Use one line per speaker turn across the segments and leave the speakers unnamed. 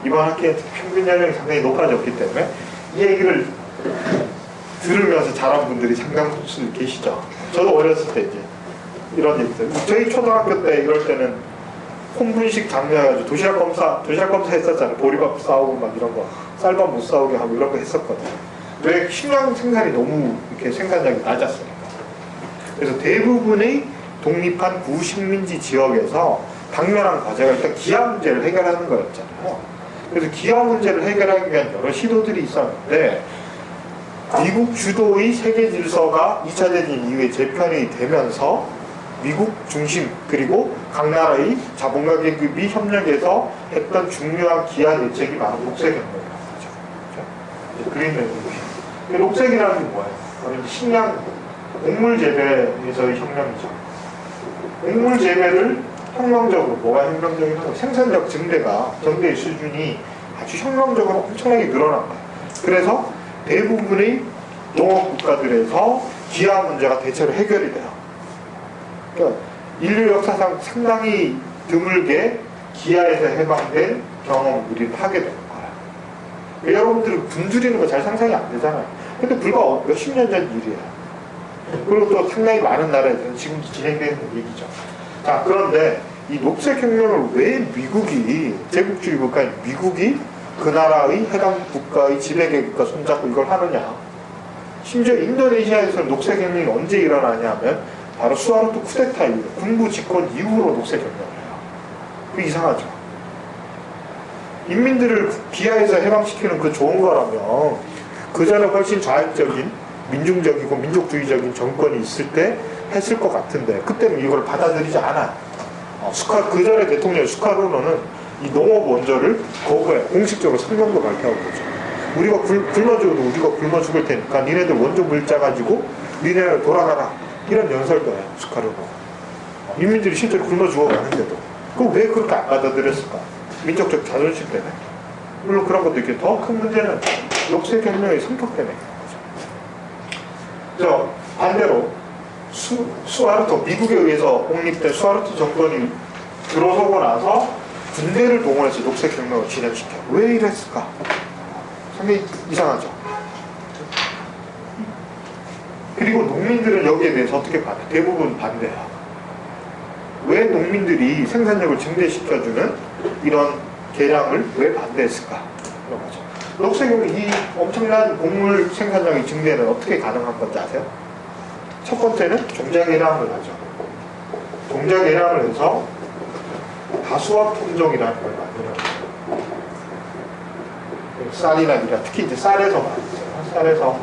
이번 학기에 평균 연령이 상당히 높아졌기 때문에 이 얘기를 들으면서 자란 분들이 상당수 계시죠. 저도 어렸을 때 이제 이런 얘기들. 저희 초등학교 때 이럴 때는 혼분식 장려해가지고 도시락 검사 했었잖아요. 보리밥 싸우고 막 이런 거. 쌀밥 못 싸우게 하고 이런 거 했었거든요. 왜 식량 생산이 너무 이렇게 생산량이 낮았으니까. 그래서 대부분의 독립한 구식민지 지역에서 당면한 과제가 일단 기아 문제를 해결하는 거였잖아요. 그래서 기아 문제를 해결하기 위한 여러 시도들이 있었는데 미국 주도의 세계 질서가 2차 대전 이후에 재편이 되면서 미국 중심 그리고 각 나라의 자본가 계급이 협력해서 했던 중요한 기아 대책이 바로 녹색혁명이라고 하죠. 그렇죠? 그린 레볼루션. 녹색이라는 게 뭐예요? 바로 식량, 곡물 재배에서의 혁명이죠. 곡물 재배를 혁명적으로, 뭐가 혁명적이냐면 생산력 증대가, 정대의 수준이 아주 혁명적으로 엄청나게 늘어난 거예요. 그래서 대부분의 농업 국가들에서 기아 문제가 대체로 해결이 돼요. 그러니까 인류 역사상 상당히 드물게 기아에서 해방된 경험들이 하게 되는 거예요. 그러니까 여러분들은 굶주리는 거 잘 상상이 안 되잖아요. 근데 불과 몇십 년 전 일이에요. 그리고 또 상당히 많은 나라에서는 지금 진행되는 얘기죠. 자, 그런데 이 녹색혁명을 왜 미국이, 제국주의 국가인 미국이 그 나라의 해당 국가의 지배계급과 손잡고 이걸 하느냐. 심지어 인도네시아에서는 녹색혁명이 언제 일어나냐면 바로 수하르토 쿠데타 이후, 군부 집권 이후로 녹색혁명을 해요. 그 이상하죠. 인민들을 기아에서 해방시키는 그 좋은 거라면 그 전에 훨씬 좌익적인 민중적이고 민족주의적인 정권이 있을 때 했을 것 같은데 그때는 이걸 받아들이지 않아요. 그 전에 대통령 수카루노는 이 농업 원조를 거부해 공식적으로 성명도 발표하고 그러죠. 우리가 굶어 죽어도 우리가 굶어 죽을 테니까 니네들 원조 물자 가지고 니네들 돌아가라 이런 연설도 해요. 수카루노. 인민들이 실제로 굶어 죽어가는데도 그럼 왜 그렇게 안 받아들였을까? 민족적 자존심 때문에. 물론 그런 것도 있겠죠. 더 큰 문제는 녹색혁명의 성격 때문에. 그래서 반대로 수하르토, 미국에 의해서 공립된 수하르토 정권이 들어서고 나서 군대를 동원해서 녹색혁명을 진행시켜. 왜 이랬을까? 상당히 이상하죠. 그리고 농민들은 여기에 대해서 어떻게 반대? 대부분 반대해요. 왜 농민들이 생산력을 증대시켜주는 이런 개량을 왜 반대했을까? 그런 거죠. 녹색혁명, 이 엄청난 곡물 생산량의 증대는 어떻게 가능한 건지 아세요? 첫 번째는 종자 개량을 하죠. 종자 개량을 해서 다수화 품종이라는 걸 만들어요. 쌀이나 미라, 특히 이제 쌀에서 만들어요. 쌀에서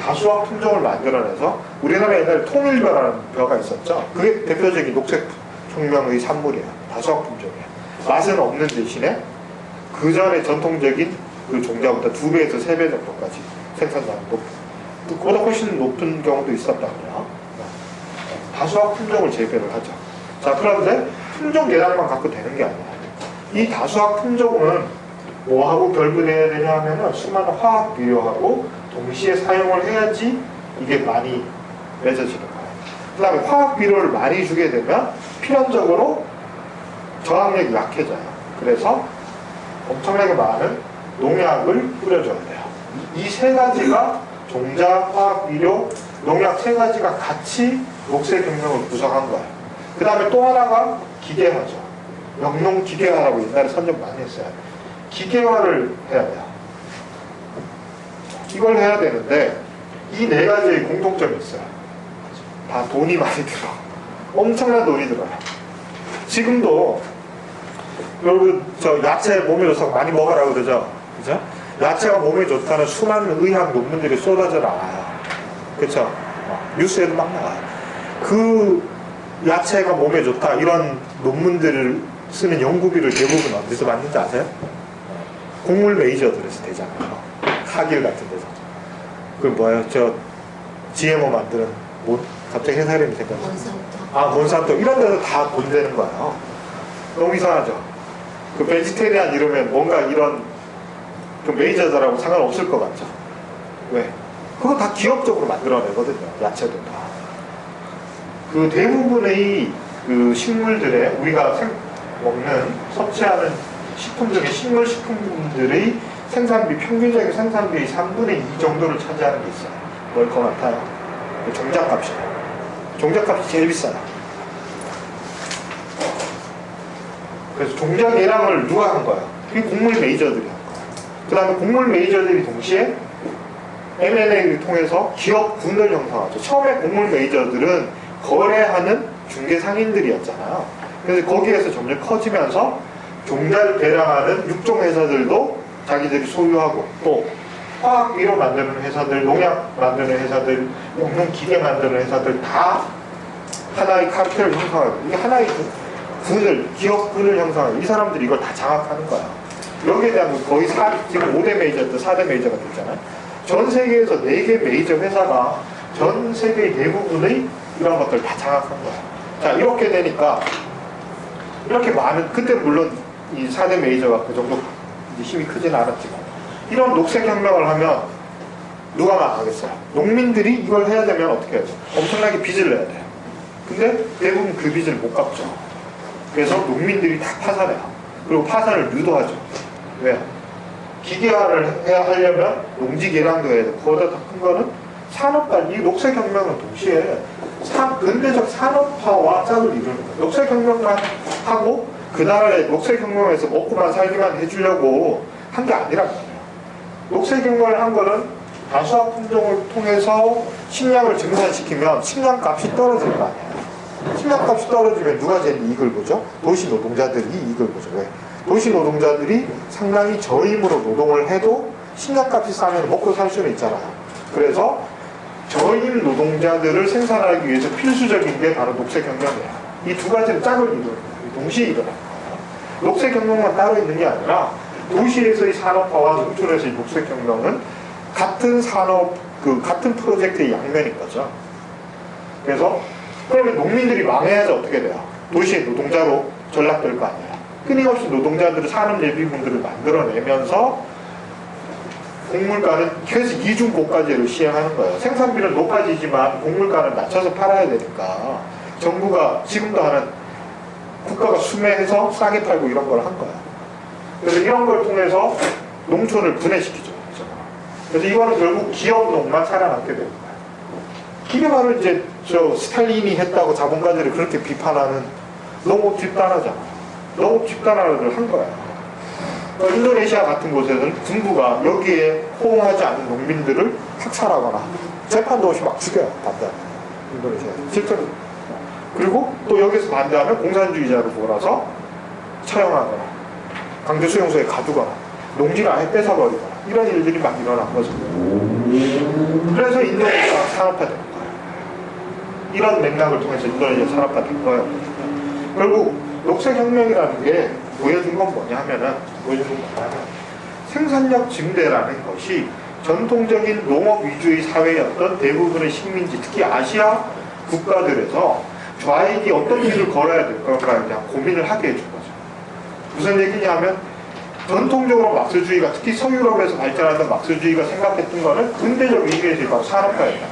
다수화 품종을 만들어내서 우리나라 옛날에 통일벼라는 벼가 있었죠. 그게 대표적인 녹색혁명의 산물이에요. 다수화 품종이에요. 맛은 없는 대신에 그 전에 전통적인 그 종자보다 2배에서 3배 정도까지 생산량이 그보다 훨씬 높은 경우도 있었다고요. 다수화 품종을 재배를 하죠. 자, 그런데 품종 개량만 갖고 되는 게 아니에요. 이 다수화 품종은 뭐하고 결부되어야 되냐 하면은 수많은 화학 비료하고 동시에 사용을 해야지 이게 많이 맺어지는 거예요. 그 다음에 화학 비료를 많이 주게 되면 필연적으로 저항력이 약해져요. 그래서 엄청나게 많은 농약을 뿌려줘야 돼요. 이 세 가지가 종자, 화학 비료, 농약 세 가지가 같이 녹색혁명을 구성한 거예요. 그 다음에 또 하나가 기계화죠. 영농 기계화라고 옛날에 선전 많이 했어요. 기계화를 해야 돼요. 이걸 해야 되는데 이 네 가지의 공통점이 있어요. 다 돈이 많이 들어. 엄청난 돈이 들어요. 지금도 여러분 저 야채 몸에 좋다고 많이 먹으라 그러죠. 그죠? 야채가 몸에 좋다는 수많은 의학 논문들이 쏟아져 나와요. 그렇죠? 뉴스에도 막 나와요. 그 야채가 몸에 좋다 이런 논문들을 쓰는 연구비를 대부분 어디서 받는지 아세요? 곡물 메이저들에서 되잖아요. 카길 같은 데서. 그 뭐예요? 저 GMO 만드는 갑자기 회사 이름이 생각나요. 몬산토 이런 데서 다 돈 되는 거예요. 너무 이상하죠? 그 베지테리안 이러면 뭔가 이런 그 메이저들하고 상관없을 것 같죠? 왜? 그거 다 기업적으로 만들어내거든요. 야채도 다. 그 대부분의 그 식물들의 우리가 섭취하는 식품 중에 식물식품들의 생산비, 평균적인 생산비의 3분의 2 정도를 차지하는 게 있어요. 뭘 것 같아요? 종잣값이에요. 종잣값이 제일 비싸요. 그래서 종잣 예량을 누가 한 거예요? 그게 곡물 메이저들이 한 거예요. 그 다음에 곡물 메이저들이 동시에 M&A를 통해서 기업군을 형성하죠. 처음에 곡물 메이저들은 거래하는 중개상인들이었잖아요. 그래서 거기에서 점점 커지면서 종자를 배당하는 육종 회사들도 자기들이 소유하고, 또 화학 비료 만드는 회사들, 농약 만드는 회사들, 용품 기계 만드는 회사들 다 하나의 카르텔을 형성하고, 이게 하나의 군을, 기업군을 형성하고, 이 사람들이 이걸 다 장악하는 거야. 여기에 대한 거의 지금 5대 메이저였던 4대 메이저가 됐잖아요. 전 세계에서 4개 메이저 회사가 전 세계의 대부분의 이런 것들을 다 장악한 거야. 자, 이렇게 되니까 이렇게 많은, 그때 물론 이 4대 메이저가 그 정도 힘이 크지는 않았지만, 이런 녹색혁명을 하면 누가 망하겠어요? 농민들이 이걸 해야 되면 어떻게 해야 돼요? 엄청나게 빚을 내야 돼요. 근데 대부분 그 빚을 못 갚죠. 그래서 농민들이 다 파산해요. 그리고 파산을 유도하죠. 왜요? 기계화를 하려면 농지 개량도 해야 되고, 그보다 더 큰 거는 산업발, 이 녹색혁명은 동시에 근대적 산업화와 짝을 이루는 거예요. 녹색혁명만 하고 그 나라의 녹색혁명에서 먹고만 살기만 해주려고 한 게 아니란 말이에요. 녹색혁명을 한 거는 다수화 품종을 통해서 식량을 증산시키면 식량값이 떨어질 거 아니에요. 식량값이 떨어지면 누가 제일 이익을 보죠? 도시 노동자들이 이익을 보죠. 왜? 도시 노동자들이 상당히 저임으로 노동을 해도 식량값이 싸면 먹고 살 수는 있잖아요. 그래서 저임 노동자들을 생산하기 위해서 필수적인 게 바로 녹색혁명이에요. 이 두 가지를 짝을 이루는 거예요. 동시에 일어나는 거예요. 녹색혁명만 따로 있는 게 아니라 도시에서의 산업화와 농촌에서의 녹색혁명은 같은 산업, 같은 프로젝트의 양면인 거죠. 그래서 그러면 농민들이 망해야지 어떻게 돼요? 도시의 노동자로 전락될 거 아니에요. 끊임없이 노동자들은 산업 예비군들을 만들어내면서 곡물가는 계속 이중고가제를 시행하는 거예요. 생산비는 높아지지만 곡물가는 낮춰서 팔아야 되니까 정부가 지금도 하는, 국가가 수매해서 싸게 팔고 이런 걸 한 거예요. 그래서 이런 걸 통해서 농촌을 분해시키죠. 그래서 이거는 결국 기업농만 살아남게 되는 거예요. 이게 바로 이제 스탈린이 했다고 자본가들이 그렇게 비판하는 농업 집단화잖아요. 농업 집단화를 한 거예요. 인도네시아 같은 곳에서는 군부가 여기에 호응하지 않는 농민들을 학살하거나 재판도 없이 막 죽여요. 반대하면. 인도네시아 실제로. 그리고 또 여기서 반대하면 공산주의자로 몰아서 처형하거나 강제 수용소에 가두거나 농지를 아예 뺏어버리거나 이런 일들이 막 일어난 거죠. 그래서 인도네시아가 산업화된 거예요. 이런 맥락을 통해서 인도네시아 산업화된 거예요. 결국 녹색혁명이라는 게 보여준 건 뭐냐 하면은, 생산력 증대라는 것이 전통적인 농업 위주의 사회였던 대부분의 식민지, 특히 아시아 국가들에서 좌익이 어떤 길을 걸어야 될 건가에 대한 고민을 하게 해준 거죠. 무슨 얘기냐 하면, 전통적으로 막스주의가, 특히 서유럽에서 발전하던 막스주의가 생각했던 거는 근대적 의미에서 바로 산업화였다.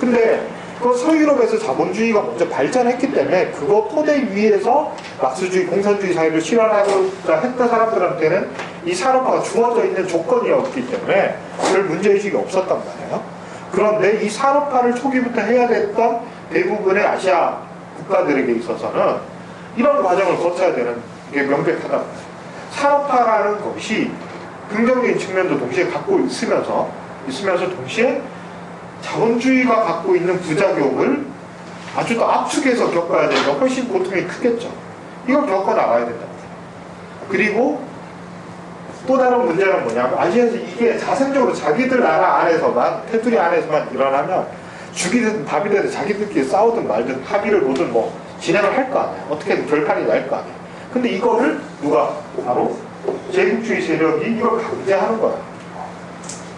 근데 그 서유럽에서 자본주의가 먼저 발전했기 때문에 그거 토대 위에서 막스주의, 공산주의 사회를 실현하고자 했던 사람들한테는 이 산업화가 주어져 있는 조건이었기 때문에 별 문제의식이 없었단 말이에요. 그런데 이 산업화를 초기부터 해야 됐던 대부분의 아시아 국가들에게 있어서는 이런 과정을 거쳐야 되는 게 명백하단 말이에요. 산업화라는 것이 긍정적인 측면도 동시에 갖고 있으면서 동시에 자본주의가 갖고 있는 부작용을 아주 더 압축해서 겪어야 되니까 훨씬 고통이 크겠죠. 이걸 겪어 나가야 된다. 그리고 또 다른 문제는 뭐냐면, 아시아에서 이게 자생적으로 자기들 나라 안에서만, 테두리 안에서만 일어나면 죽이든 밥이 되든 자기들끼리 싸우든 말든 합의를 보든 뭐 진행을 할 거 아니에요. 어떻게든 결판이 날 거 아니에요. 근데 이거를 누가? 바로 제국주의 세력이 이걸 강제하는 거야.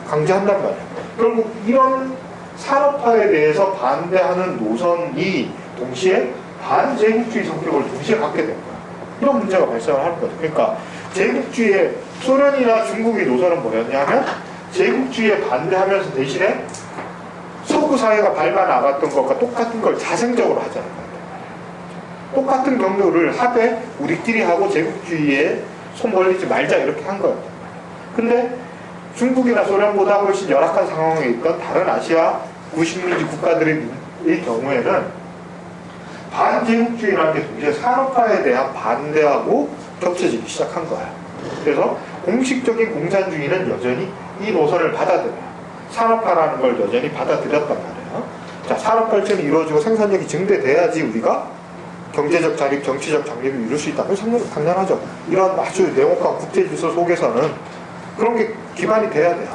강제한단 말이에요. 결국 이런 산업화에 대해서 반대하는 노선이 동시에 반제국주의 성격을 동시에 갖게 된 거야. 이런 문제가 발생을 하는 거죠. 그러니까 제국주의의, 소련이나 중국의 노선은 뭐였냐면 제국주의에 반대하면서 대신에 서구 사회가 밟아 나갔던 것과 똑같은 걸 자생적으로 하자는 거예요. 똑같은 경로를 하되 우리끼리 하고 제국주의에 손 벌리지 말자 이렇게 한 거예요. 근데 중국이나 소련보다 훨씬 열악한 상황에 있던 다른 아시아 구식민지 국가들의 경우에는 반제국주의라는 게 동시에 산업화에 대한 반대하고 겹쳐지기 시작한 거예요. 그래서 공식적인 공산주의는 여전히 이 노선을 받아들여요. 산업화라는 걸 여전히 받아들였단 말이에요. 자, 산업 발전이 이루어지고 생산력이 증대돼야지 우리가 경제적 자립, 정치적 장립을 이룰 수 있다. 당연하죠. 이런 아주 냉혹한 국제 질서 속에서는 그런 게 기반이 돼야 돼요.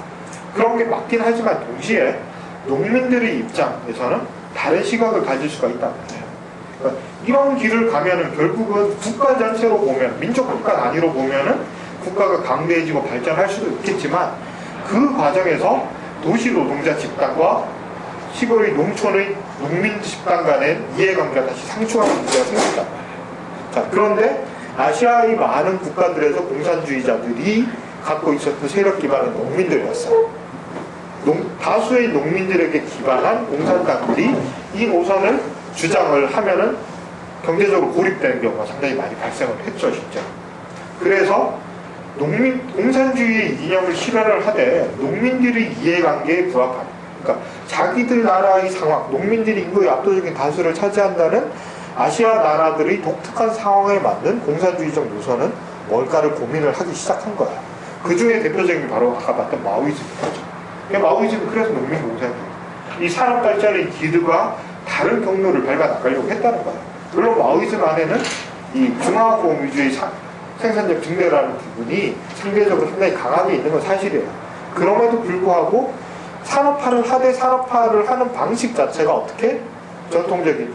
그런 게 맞긴 하지만 동시에 농민들의 입장에서는 다른 시각을 가질 수가 있단 말이에요. 그러니까 이런 길을 가면은 결국은 국가 전체로 보면, 민족 국가 단위로 보면은 국가가 강대해지고 발전할 수도 있겠지만 그 과정에서 도시 노동자 집단과 시골의 농촌의 농민 집단 간의 이해관계가 다시 상충하는 문제가 생긴단 말이에요. 자, 그런데 아시아의 많은 국가들에서 공산주의자들이 갖고 있었던 세력 기반은 농민들이었어요. 다수의 농민들에게 기반한 공산당들이 이 노선을 주장을 하면은 경제적으로 고립되는 경우가 상당히 많이 발생을 했죠, 진짜. 그래서 공산주의의 이념을 실현을 하되 농민들의 이해관계에 부합하는, 그러니까 자기들 나라의 상황, 농민들이 인구의 압도적인 다수를 차지한다는 아시아 나라들의 독특한 상황에 맞는 공산주의적 노선은 뭘까를 고민을 하기 시작한 거예요. 그 중에 대표적인 게 바로 아까 봤던 마오이즘이죠. 마오이즘은 그래서 농민 공산주의, 이 산업 발전의 기득과 다른 경로를 밟아 나가려고 했다는 거예요. 물론 마오이즘 안에는 이 중화공 위주의 생산력 증대라는 부분이 상대적으로 상당히 강하게 있는 건 사실이에요. 그럼에도 불구하고 산업화를 하되 산업화를 하는 방식 자체가 어떻게 전통적인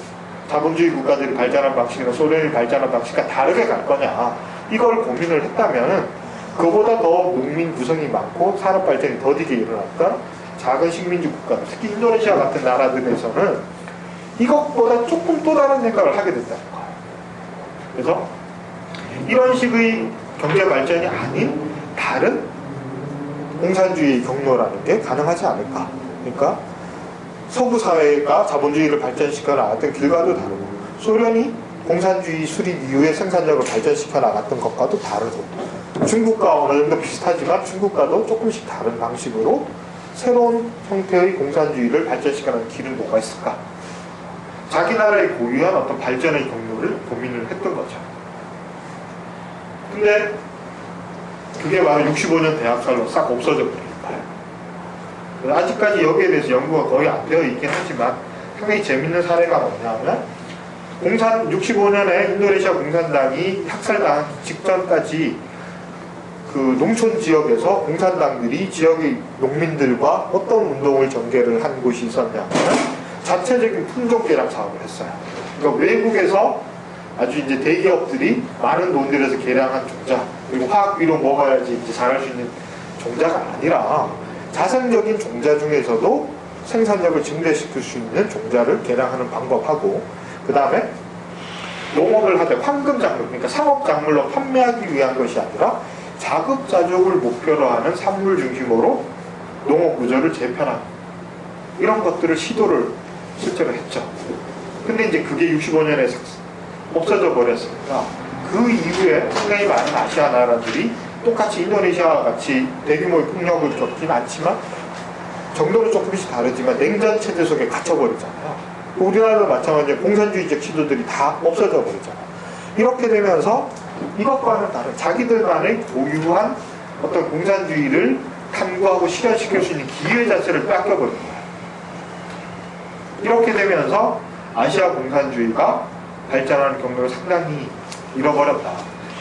자본주의 국가들이 발전한 방식이나 소련이 발전한 방식과 다르게 갈 거냐, 이걸 고민을 했다면 그보다 더 농민 구성이 많고 산업 발전이 더디게 일어났던 작은 식민지 국가들, 특히 인도네시아 같은 나라들에서는 이것보다 조금 또 다른 생각을 하게 된다는 거예요. 그래서 이런 식의 경제 발전이 아닌 다른 공산주의 경로라는 게 가능하지 않을까. 그러니까 서구 사회가 자본주의를 발전시켜 나갔던 길과도 다르고, 소련이 공산주의 수립 이후에 생산력을 발전시켜 나갔던 것과도 다르고, 중국과 어느 정도 비슷하지만 중국과도 조금씩 다른 방식으로 새로운 형태의 공산주의를 발전시켜 나가는 길은 뭐가 있을까? 자기 나라의 고유한 어떤 발전의 경로를 고민을 했던 거죠. 근데 그게 바로 65년 대학살로 싹 없어져 버립니다. 아직까지 여기에 대해서 연구가 거의 안 되어 있긴 하지만 상당히 재밌는 사례가 뭐냐면 65년에 인도네시아 공산당이 학살당하기 직전까지 그 농촌 지역에서 공산당들이 지역의 농민들과 어떤 운동을 전개를 한 곳이 있었냐면 자체적인 품종 개량 사업을 했어요. 그러니까 외국에서 아주 이제 대기업들이 많은 돈 들여서 개량한 종자, 그리고 화학비료 먹어야지 이제 잘할 수 있는 종자가 아니라 자생적인 종자 중에서도 생산력을 증대시킬 수 있는 종자를 개량하는 방법하고, 그 다음에 농업을 하되 황금작물, 그러니까 상업작물로 판매하기 위한 것이 아니라 자급자족을 목표로 하는 산물 중심으로 농업 구조를 재편하는 이런 것들을 시도를 실제로 했죠. 근데 이제 그게 65년에 없어져 버렸으니까 그 이후에 상당히 많은 아시아 나라들이 똑같이 인도네시아와 같이 대규모의 폭력을 겪진 않지만 정도는 조금씩 다르지만 냉전 체제 속에 갇혀버리잖아요. 우리나라도 마찬가지로 공산주의적 시도들이 다 없어져 버리잖아요. 이렇게 되면서 이것과는 다른 자기들만의 고유한 어떤 공산주의를 탐구하고 실현시킬 수 있는 기회 자체를 뺏겨버린 거예요. 이렇게 되면서 아시아 공산주의가 발전하는 경로를 상당히 잃어버렸다.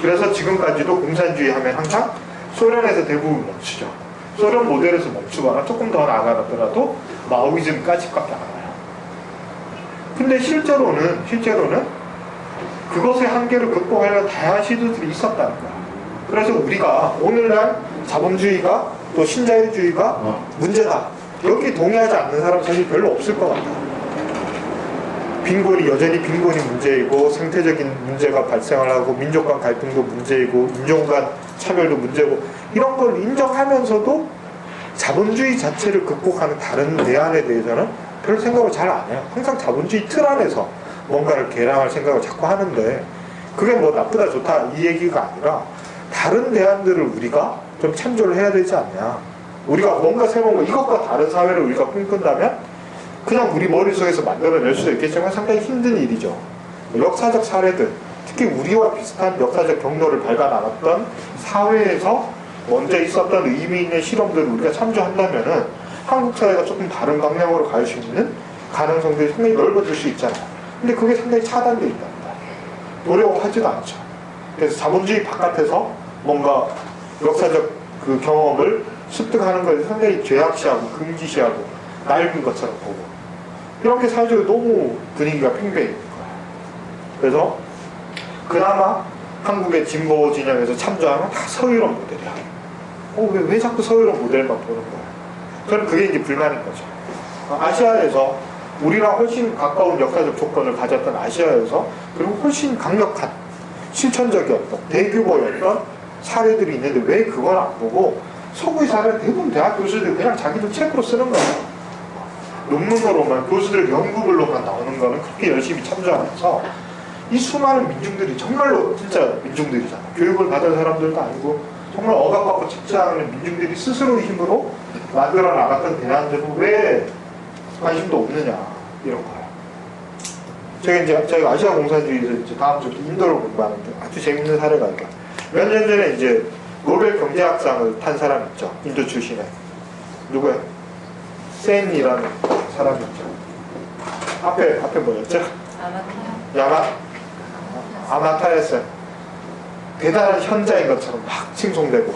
그래서 지금까지도 공산주의 하면 항상 소련에서 대부분 멈추죠. 소련 모델에서 멈추거나 조금 더 나아가더라도 마오이즘까지밖에 안 와요. 근데 실제로는 그것의 한계를 극복하려는 다양한 시도들이 있었다는 거야. 그래서 우리가 오늘날 자본주의가 또 신자유주의가 문제다, 여기 동의하지 않는 사람 사실 별로 없을 것 같아요. 여전히 빈곤이 문제이고 생태적인 문제가 발생을 하고 민족 간 갈등도 문제이고 인종 간 차별도 문제고, 이런 걸 인정하면서도 자본주의 자체를 극복하는 다른 대안에 대해서는 별 생각을 잘 안 해요. 항상 자본주의 틀 안에서 뭔가를 개량할 생각을 자꾸 하는데, 그게 뭐 나쁘다 좋다 이 얘기가 아니라 다른 대안들을 우리가 좀 참조를 해야 되지 않냐. 우리가 뭔가 새로운 거, 이것과 다른 사회를 우리가 꿈꾼다면 그냥 우리 머릿속에서 만들어낼 수도 있겠지만 상당히 힘든 일이죠. 역사적 사례들, 특히 우리와 비슷한 역사적 경로를 밟아 나갔던 사회에서 먼저 있었던 의미 있는 실험들을 우리가 참조한다면은 한국 사회가 조금 다른 방향으로 갈 수 있는 가능성들이 상당히 넓어질 수 있잖아요. 근데 그게 상당히 차단되어 있답니다. 노력을 하지도 않죠. 그래서 자본주의 바깥에서 뭔가 역사적 그 경험을 습득하는 것을 상당히 죄악시하고 금기시하고 낡은 것처럼 보고 이렇게 사회적으로 너무 분위기가 팽배해 있는 거예요. 그래서 그나마 한국의 진보 진영에서 참조하는 다 서유럽 모델이야. 왜 자꾸 서유럽 모델만 보는 거야? 저는 그게 이제 불만인 거죠. 아시아에서 우리랑 훨씬 가까운 역사적 조건을 가졌던 아시아에서 그리고 훨씬 강력한 실천적이었던 대규모였던 사례들이 있는데 왜 그걸 안 보고 서구의 사례는 대부분 대학 교수들이 그냥 자기들 책으로 쓰는 거예요. 논문으로만 교수들 연구글로만 나오는 거는 그렇게 열심히 참조하면서 이 수많은 민중들이 정말로 진짜 민중들이잖아. 교육을 받은 사람들도 아니고 정말 억압받고 착취하는 민중들이 스스로의 힘으로 만들어 나갔던 대안들은 왜 관심도 없느냐 이런 거예요. 저희가 아시아 공산주의에서 이제 다음 주부터 인도를 공부하는데 아주 재밌는 사례가 있다. 몇 년 전에 이제 노벨 경제학상을 탄 사람 있죠. 인도 출신에. 누구야? 센이라는 사람이 있죠. 앞에 뭐였죠? 아마타야 센. 대단한 현자인 것처럼 막 칭송되고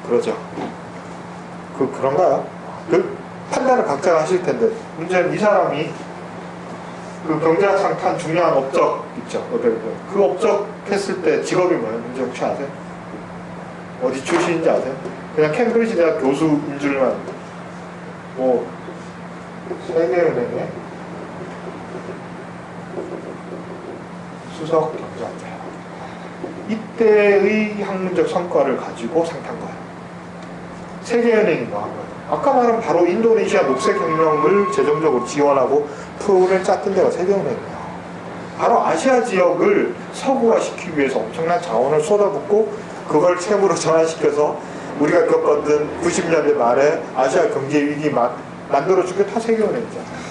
그러죠. 그런가요? 그 판단을 각자가 하실 텐데 문제는 이 사람이 그 경제학상 탄 중요한 업적 있죠. 그 업적 했을 때 직업이 뭐예요? 문제 혹시 아세요? 어디 출신인지 아세요? 그냥 캠브리지 대학 교수인 줄만 뭐 세계은행의 수석 경제학자예요. 이때의 학문적 성과를 가지고 상 탄 거예요. 세계은행이 뭐 한 거예요? 아까 말한 바로 인도네시아 녹색혁명을 재정적으로 지원하고 프로그램을 짰던 데가 세계은행이에요. 바로 아시아 지역을 서구화시키기 위해서 엄청난 자원을 쏟아붓고 그걸 채무로 전환시켜서 우리가 겪었던 90년대 말에 아시아 경제 위기 만들어준 게 다 세계은행이잖아요.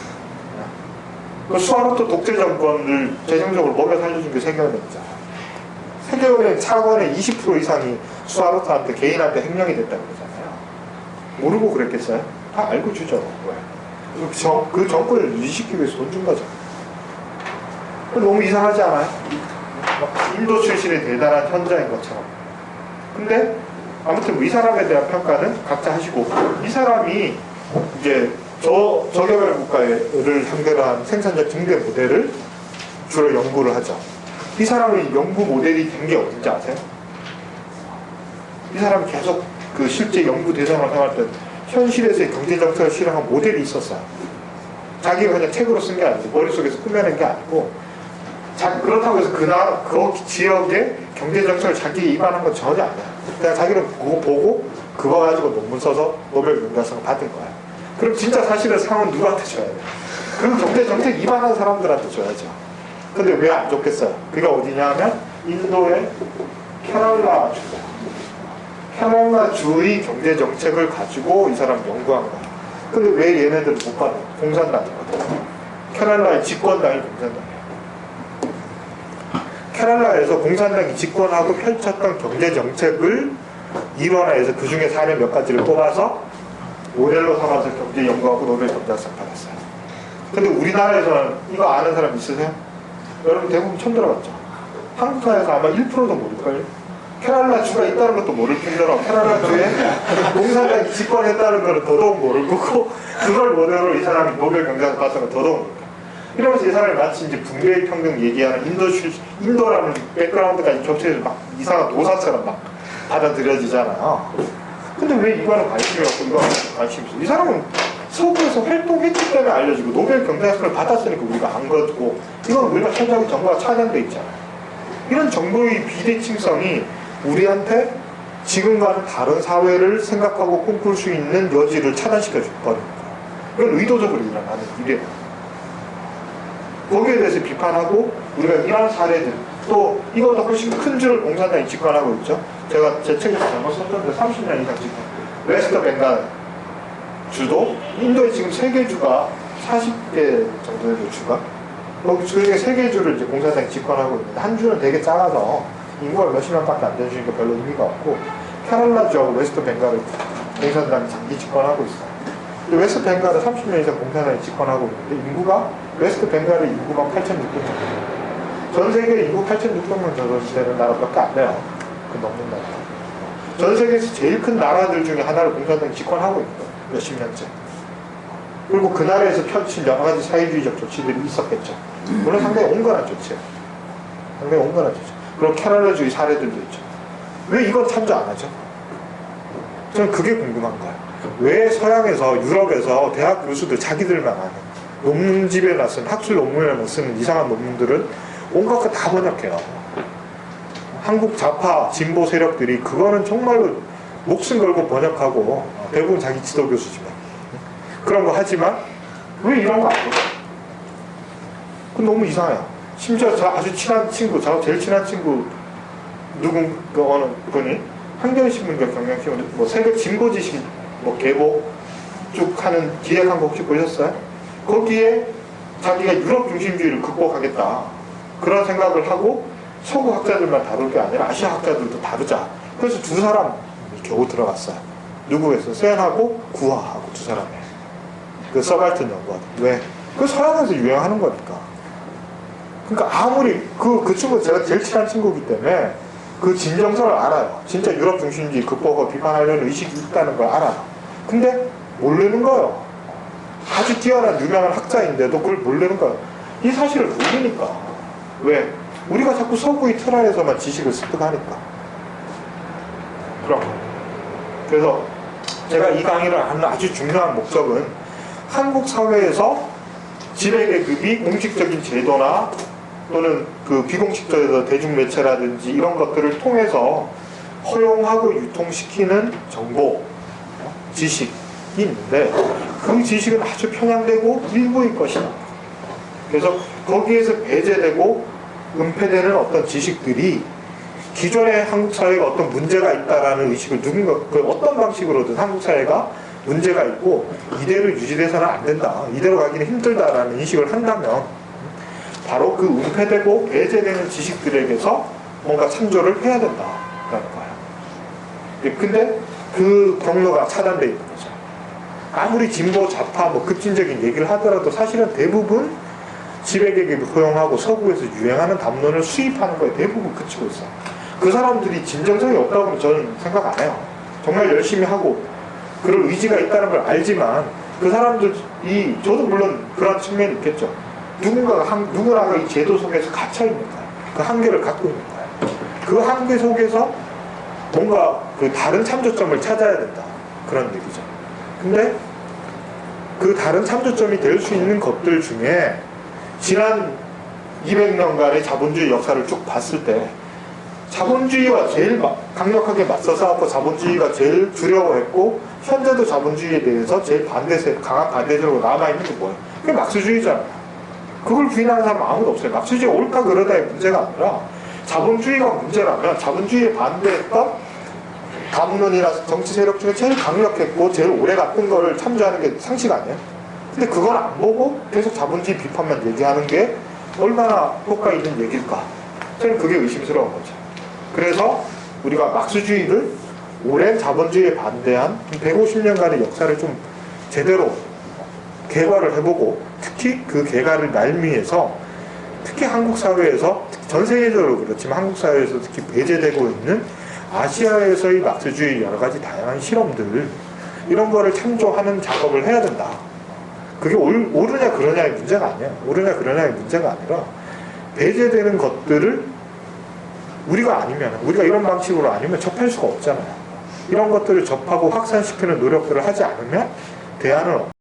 그 수하루토 독재 정권을 재정적으로 먹여 살려준 게 세계은행이잖아요. 세계은행 차관의 20% 이상이 수하루토한테 개인한테 횡령이 됐다는 거잖아요. 모르고 그랬겠어요? 다 알고 주죠. 왜? 그 정권을 유지시키기 위해서 돈 준 거죠. 너무 이상하지 않아요? 인도 출신의 대단한 현자인 것처럼. 근데 아무튼 이 사람에 대한 평가는 각자 하시고 이 사람이 이제 저개발 국가를 상대로 한 생산적 증대 모델을 주로 연구를 하죠. 이 사람이 연구 모델이 된 게 어딘지 아세요? 이 사람이 계속 그 실제 연구 대상을 생각할 때 현실에서의 경제정책을 실행한 모델이 있었어요. 자기가 그냥 책으로 쓴 게 아니고 머릿속에서 꾸며낸 게 아니고 그렇다고 해서 그 지역의 경제정책을 자기가 입안한 건 전혀 아니야. 그냥 자기는 그거 보고 그거 가지고 논문 써서 노벨 경제상을 받은 거야. 그럼 진짜 사실은 상은 누구한테 줘야 돼? 그 경제정책 입안한 사람들한테 줘야죠. 근데 왜 안 줬겠어요? 그게 어디냐 하면 인도의 케랄라 주다. 케랄라 주의 경제정책을 가지고 이 사람 연구한 거야. 근데 왜 얘네들은 못 받아? 공산당이거든. 케랄라의 집권당이 공산당이야. 케랄라에서 공산당이 집권하고 펼쳤던 경제정책을 일원화해서 그 중에 사례 몇 가지를 뽑아서 모델로 삼아서 경제 연구하고 노벨 경제학상 받았어요. 근데 우리나라에서는 이거 아는 사람 있으세요? 여러분 대부분 처음 들어봤죠? 한국 사회에서 아마 1%도 모를걸요? 케랄라 주가 있다는 것도 모를 뿐더러 케랄라 주에 공산당이 집권했다는 것은 더더욱 모를 거고 그걸 모델로 이 사람이 노벨 경제학상 받았던 건 더더욱 모를 거예요. 이러면서 이 사람이 마치 이제 분배의 평등 얘기하는 인도라는 백그라운드까지 겹쳐서 막 이상한 도사처럼 막 받아들여지잖아요. 근데 왜 이거는 관심이 없고 이거는 관심이 없어? 이 사람은 서구에서 활동했기 때문에 알려지고 노벨 경제학상을 받았으니까 우리가 안 거두고 이건 우리가 천장의 정보가 차단돼 있잖아요. 이런 정보의 비대칭성이 우리한테 지금과는 다른 사회를 생각하고 꿈꿀 수 있는 여지를 차단시켜 버립니다. 이건 의도적으로 일어나는 일이에요. 거기에 대해서 비판하고 우리가 이런 사례들 또 이거보다 훨씬 큰 줄을 공산당이 집권하고 있죠. 제가 제 책에서 잘못 썼던데 30년 이상 지금 웨스트 벵갈 주도 인도에 지금 3개 주가 40개 정도의 주가 그 중에 3개 주를 이제 공산당이 집권하고 있는데 한 주는 되게 작아서 인구가 몇십만밖에 안 되니까 별로 의미가 없고 케랄라 주하고 웨스트 벵갈을 공산당이 장기 집권하고 있어요. 웨스트 벵갈은 30년 이상 공산당이 집권하고 있는데 인구가 웨스트 벵갈의 인구가 8,600명. 전 세계 인구 8,600명 정도 되는 나라밖에 안 돼요. 그 넘는 나라. 전 세계에서 제일 큰 나라들 중에 하나를 공산당이 집권하고 있는 거예요. 몇십 년째. 그리고 그 나라에서 펼친 여러 가지 사회주의적 조치들이 있었겠죠. 물론 상당히 온건한 조치예요. 상당히 온건한 조치. 그리고 캐럴라주의 사례들도 있죠. 왜 이건 참조 안 하죠? 저는 그게 궁금한 거예요. 왜 서양에서, 유럽에서 대학 교수들 자기들만 하는 논문집에 나쓴 학술 논문에 쓰는 이상한 논문들은 온갖 거 다 번역해요. 한국 좌파 진보 세력들이 그거는 정말로 목숨 걸고 번역하고 대부분 자기 지도 교수지만 그런 거 하지만 왜 이런 거 안 해요? 그건 너무 이상해요. 심지어 저 아주 친한 친구, 저 제일 친한 친구 어느 분이 한겨레신문과 경향신문 뭐 세계 진보 지식 뭐 계보 쭉 하는 기획한 거 혹시 보셨어요? 거기에 자기가 유럽 중심주의를 극복하겠다 그런 생각을 하고 서구 학자들만 다룰 게 아니라 아시아 학자들도 다루자. 그래서 두 사람이 겨우 들어갔어요. 누구에서? 세안하고 구하하고 두 사람이. 그 서발튼 연구원. 왜? 그 서양에서 유행하는 거니까. 그러니까 아무리 그 친구 제가 제일 친한 친구이기 때문에 그 진정성을 알아요. 진짜 유럽 중심주의 극복하고 비판하려는 의식이 있다는 걸 알아요. 근데 모르는 거예요. 아주 뛰어난 유명한 학자인데도 그걸 모르는 거예요. 이 사실을 모르니까. 왜? 우리가 자꾸 서구의 틀 안에서만 지식을 습득하니까. 그럼. 그래서 제가 이 강의를 하는 아주 중요한 목적은 한국 사회에서 지배계급이 공식적인 제도나 또는 그 비공식적인 대중매체라든지 이런 것들을 통해서 허용하고 유통시키는 정보, 지식이 있는데 그 지식은 아주 편향되고 일부의 것이다. 그래서 거기에서 배제되고 은폐되는 어떤 지식들이 기존의 한국 사회가 어떤 문제가 있다라는 의식을 누군가 어떤 방식으로든 한국 사회가 문제가 있고 이대로 유지돼서는 안 된다. 이대로 가기는 힘들다라는 인식을 한다면 바로 그 은폐되고 배제되는 지식들에게서 뭔가 참조를 해야 된다라는 거예요. 근데 그 경로가 차단되어 있는 거죠. 아무리 진보 좌파 뭐 급진적인 얘기를 하더라도 사실은 대부분 지배계급이 허용하고 서구에서 유행하는 담론을 수입하는 거에 대부분 그치고 있어요. 그 사람들이 진정성이 없다고는 저는 생각 안 해요. 정말 열심히 하고 그럴 의지가 있다는 걸 알지만 그 사람들이 저도 물론 그런 측면이 있겠죠. 누구나가 이 제도 속에서 갇혀 있는 거예요. 그 한계를 갖고 있는 거예요. 그 한계 속에서 뭔가 그 다른 참조점을 찾아야 된다. 그런 얘기죠. 근데 그 다른 참조점이 될 수 있는 것들 중에 지난 200년간의 자본주의 역사를 쭉 봤을 때 자본주의와 제일 강력하게 맞서 싸웠고 자본주의가 제일 두려워했고 현재도 자본주의에 대해서 제일 강한 반대적으로 남아있는 게 뭐예요? 그게 막스주의잖아요. 그걸 부인하는 사람은 아무도 없어요. 막스주의가 옳다 그러다의 문제가 아니라 자본주의가 문제라면 자본주의에 반대했던 담론이나 정치 세력 중에 제일 강력했고 제일 오래 갔던 걸 참조하는 게 상식 아니에요? 근데 그걸 안 보고 계속 자본주의 비판만 얘기하는 게 얼마나 효과 있는 얘기일까? 저는 그게 의심스러운 거죠. 그래서 우리가 막스주의를 오랜 자본주의에 반대한 150년간의 역사를 좀 제대로 개발을 해보고 특히 그 개발을 말미에서 특히 한국 사회에서 전 세계적으로 그렇지만 한국 사회에서 특히 배제되고 있는 아시아에서의 막스주의 여러 가지 다양한 실험들 이런 거를 참조하는 작업을 해야 된다. 그게 옳으냐 그러냐의 문제가 아니야. 옳으냐 그러냐의 문제가 아니라 배제되는 것들을 우리가 이런 방식으로 아니면 접할 수가 없잖아요. 이런 것들을 접하고 확산시키는 노력들을 하지 않으면 대안은